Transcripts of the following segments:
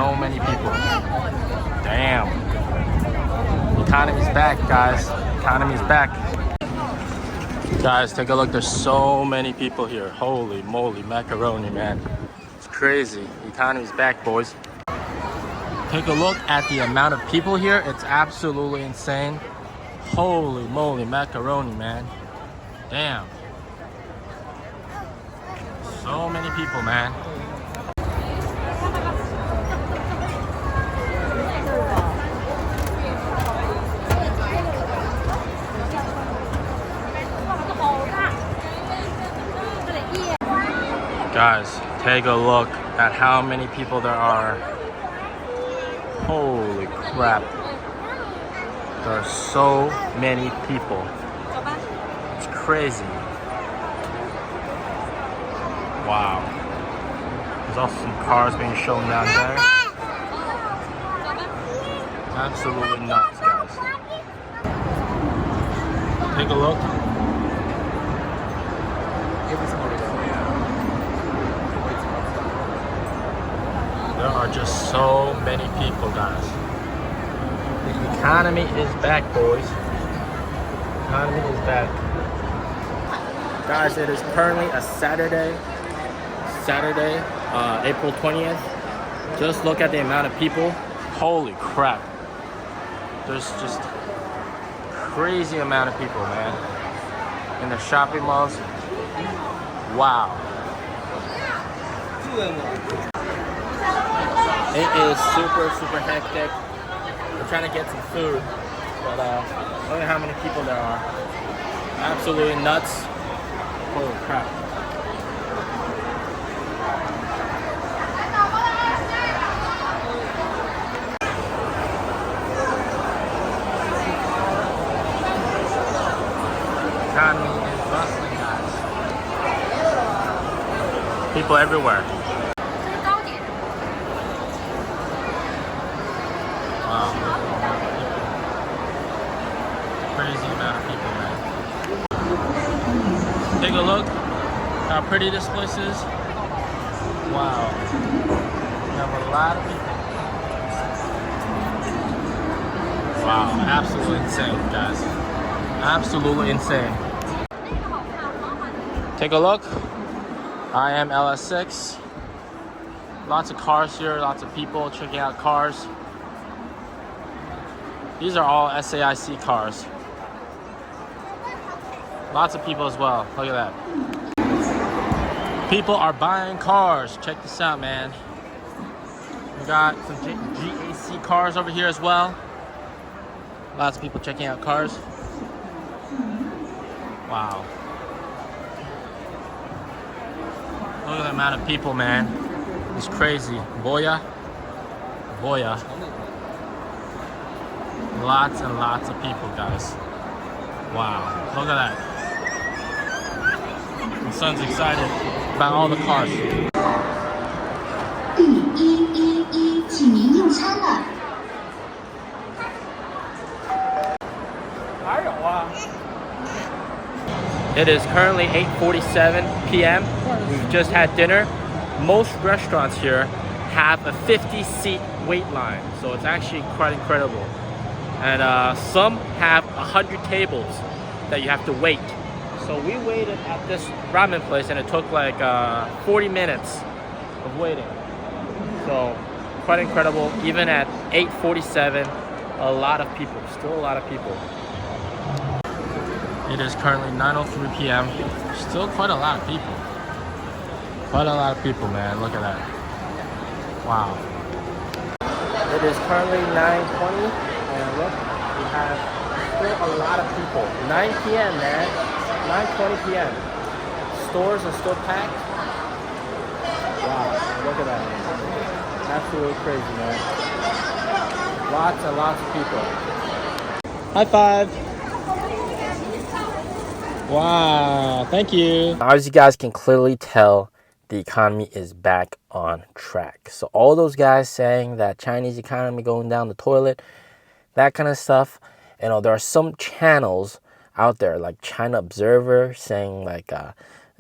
so many people. Damn. Economy's back, guys. Economy's back. Guys, take a look. There's so many people here. Holy moly, macaroni, man. It's crazy. Economy's back, boys. Take a look at the amount of people here. It's absolutely insane. Holy moly, macaroni, man. Damn. So many people, man. Guys, take a look at how many people there are. Holy crap. There are so many people. It's crazy. Wow. There's also some cars being shown down there. Absolutely nuts, guys. Take a look. There are just so many people, guys. The economy is back, boys. The economy is back. Guys, it is currently a Saturday, April 20th. Just look at the amount of people. Holy crap. There's just crazy amount of people, man. In the shopping malls. Wow. It is super hectic. We're trying to get some food, but look at how many people there are. Absolutely nuts. Holy crap. Economy is bustling, guys. People everywhere. Wow. Crazy amount of people, man. Take a look how pretty this place is. Wow. We have a lot of people. Wow, absolutely insane, guys. Absolutely insane. Take a look. I am LS6. Lots of cars here, lots of people checking out cars. These are all SAIC cars. Lots of people as well. Look at that. People are buying cars. Check this out, man. We got some GAC cars over here as well. Lots of people checking out cars. Wow. Look at the amount of people, man. It's crazy. Boya. Lots and lots of people, guys. Wow. Look at that. My son's excited about all the cars. 第111，请您用餐了。 It is currently 8:47 p.m. We've just had dinner. Most restaurants here have a 50-seat wait line, so it's actually quite incredible. And some have 100 tables that you have to wait. So we waited at this ramen place, and it took like 40 minutes of waiting. So quite incredible. Even at 8:47, a lot of people. Still a lot of people. It is currently 9:03 p.m. Still quite a lot of people. Quite a lot of people, man. Look at that. Wow. It is currently 9:20, and look, we have still a lot of people. 9 p.m., man. 9:20 p.m. Stores are still packed. Wow, look at that. Absolutely crazy, man. Lots and lots of people. High five. Wow, thank you. As you guys can clearly tell, the economy is back on track. So all those guys saying that Chinese economy going down the toilet, that kind of stuff, you know, there are some channels out there like China Observer saying like,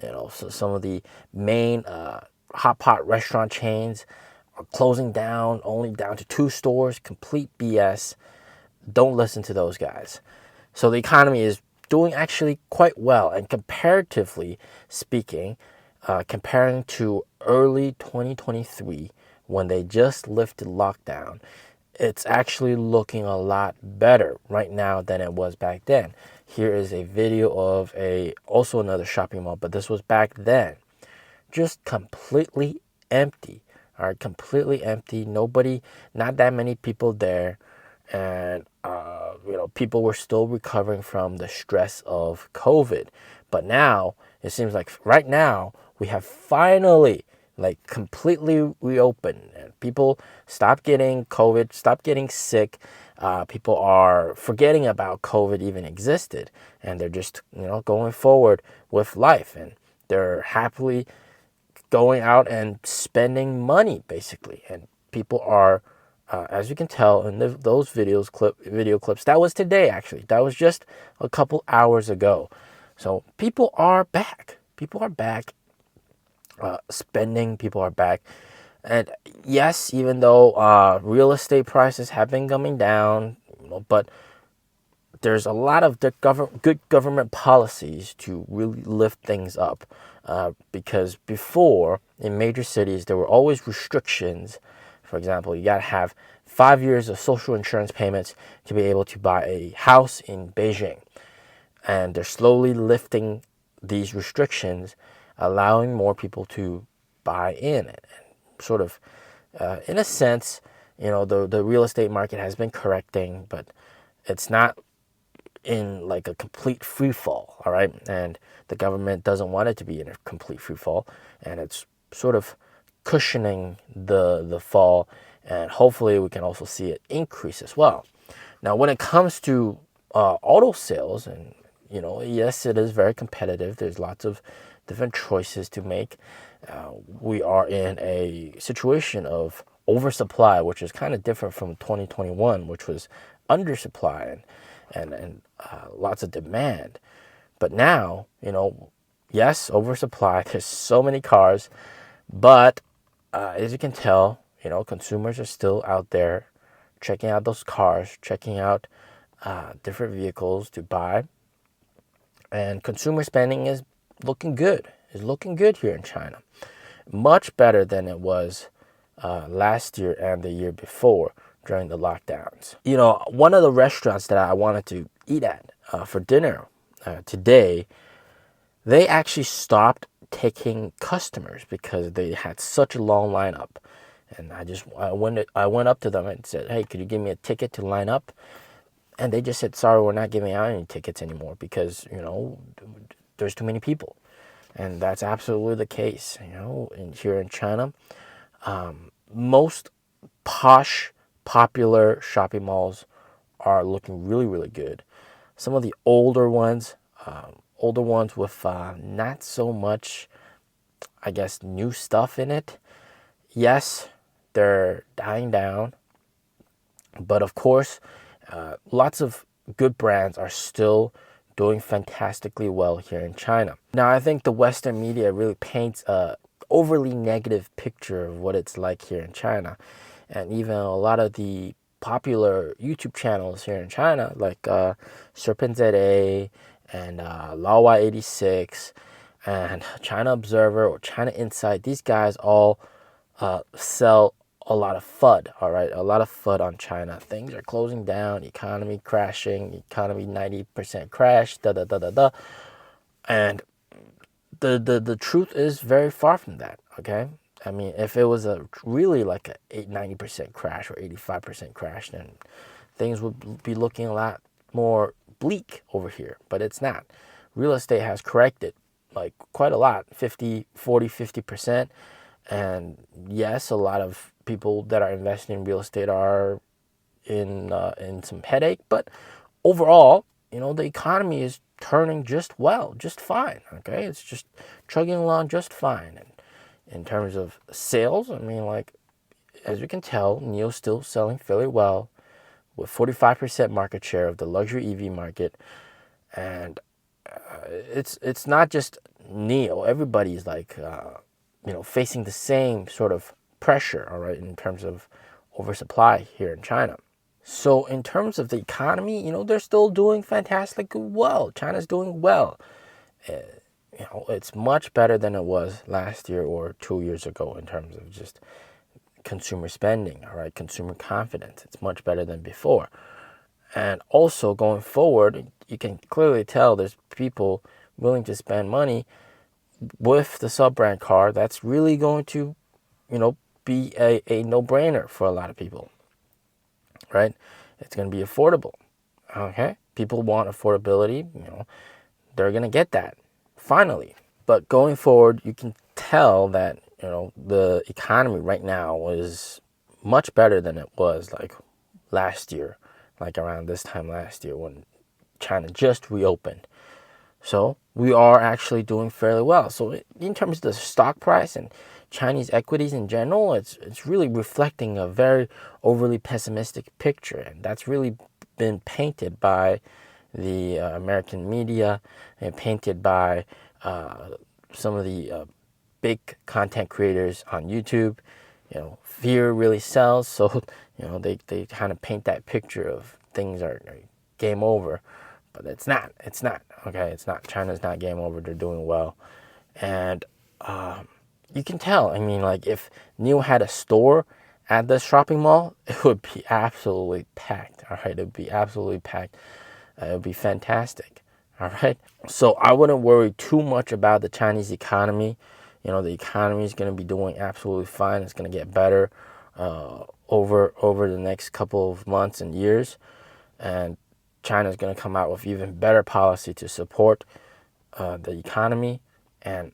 you know, so some of the main hot pot restaurant chains are closing down, only down to 2 stores, complete BS. Don't listen to those guys. So the economy is doing actually quite well, and comparatively speaking, comparing to early 2023 when they just lifted lockdown, it's actually looking a lot better right now than it was back then. Here is a video of also another shopping mall, but this was back then. Just completely empty. All right, completely empty. Nobody, not that many people there, and people were still recovering from the stress of COVID. But now it seems like right now we have finally like completely reopened, and people stop getting COVID, stop getting sick. People are forgetting about COVID even existed, and they're just going forward with life, and they're happily going out and spending money basically. And people are, as you can tell in those video clips, that was today actually. That was just a couple hours ago. So people are back. People are back. Spending. People are back. And yes, even though real estate prices have been coming down, but there's a lot of good government policies to really lift things up. Because before, in major cities, there were always restrictions. For example, you got to have 5 years of social insurance payments to be able to buy a house in Beijing. And they're slowly lifting these restrictions, allowing more people to buy in. And sort of, in a sense, the real estate market has been correcting, but it's not in like a complete free fall, all right? And the government doesn't want it to be in a complete free fall, and it's sort of cushioning the fall, and hopefully we can also see it increase as well. Now, when it comes to auto sales, and yes, it is very competitive. There's lots of different choices to make. We are in a situation of oversupply, which is kind of different from 2021, which was undersupply and lots of demand. But now, yes, oversupply. There's so many cars, but as you can tell, consumers are still out there checking out those cars, checking out different vehicles to buy, and consumer spending is looking good. Is looking good here in China, much better than it was last year and the year before during the lockdowns. One of the restaurants that I wanted to eat at for dinner today, they actually stopped taking customers because they had such a long lineup. And I went up to them and said, "Hey, could you give me a ticket to line up?" And they just said, "Sorry, we're not giving out any tickets anymore because there's too many people." And that's absolutely the case. Here in China, most posh, popular shopping malls are looking really, really good. Some of the older ones with not so much, I guess, new stuff in it. Yes, they're dying down, but of course, lots of good brands are still doing fantastically well here in China. Now, I think the Western media really paints a overly negative picture of what it's like here in China. And even a lot of the popular YouTube channels here in China, like Serpent ZA and Laowai86 and China Observer or China Insight, these guys all sell a lot of FUD, all right? A lot of FUD on China. Things are closing down, economy crashing, economy 90% crash, da-da-da-da-da. And the truth is very far from that, okay? I mean, if it was really like a 90% crash or 85% crash, then things would be looking a lot more bleak over here, but it's not. Real estate has corrected like quite a lot, 50%. And yes, a lot of people that are investing in real estate are in some headache, but overall, the economy is turning just fine, okay? It's just chugging along just fine. And in terms of sales, I mean, like, as you can tell, NIO's still selling fairly well with 45% market share of the luxury EV market. And it's not just NIO. Everybody's like, facing the same sort of pressure, all right, in terms of oversupply here in China. So in terms of the economy, they're still doing fantastically well. China's doing well. It's much better than it was last year or 2 years ago in terms of just consumer spending, all right, consumer confidence. It's much better than before. And also going forward, you can clearly tell there's people willing to spend money with the sub-brand car. That's really going to, be a no-brainer for a lot of people, right? It's going to be affordable, okay? People want affordability, they're going to get that, finally. But going forward, you can tell that, the economy right now is much better than it was like last year, like around this time last year when China just reopened. So we are actually doing fairly well. So in terms of the stock price and Chinese equities in general, it's really reflecting a very overly pessimistic picture. And that's really been painted by the American media and painted by some of the big content creators on YouTube. Fear really sells. So, they kind of paint that picture of things are game over. But it's not, okay? It's not. China's not game over. They're doing well. And you can tell. I mean, like if NIO had a store at the shopping mall, it would be absolutely packed, all right? It would be absolutely packed. It would be fantastic, all right? So I wouldn't worry too much about the Chinese economy. The economy is going to be doing absolutely fine. It's going to get better over the next couple of months and years. And China is going to come out with even better policy to support the economy, and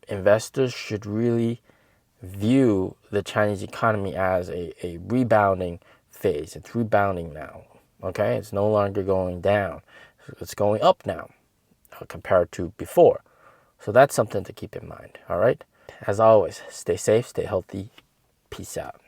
investors should really view the Chinese economy as a rebounding phase. It's rebounding now, okay? It's no longer going down. It's going up now compared to before. So that's something to keep in mind, all right? As always, stay safe, stay healthy. Peace out.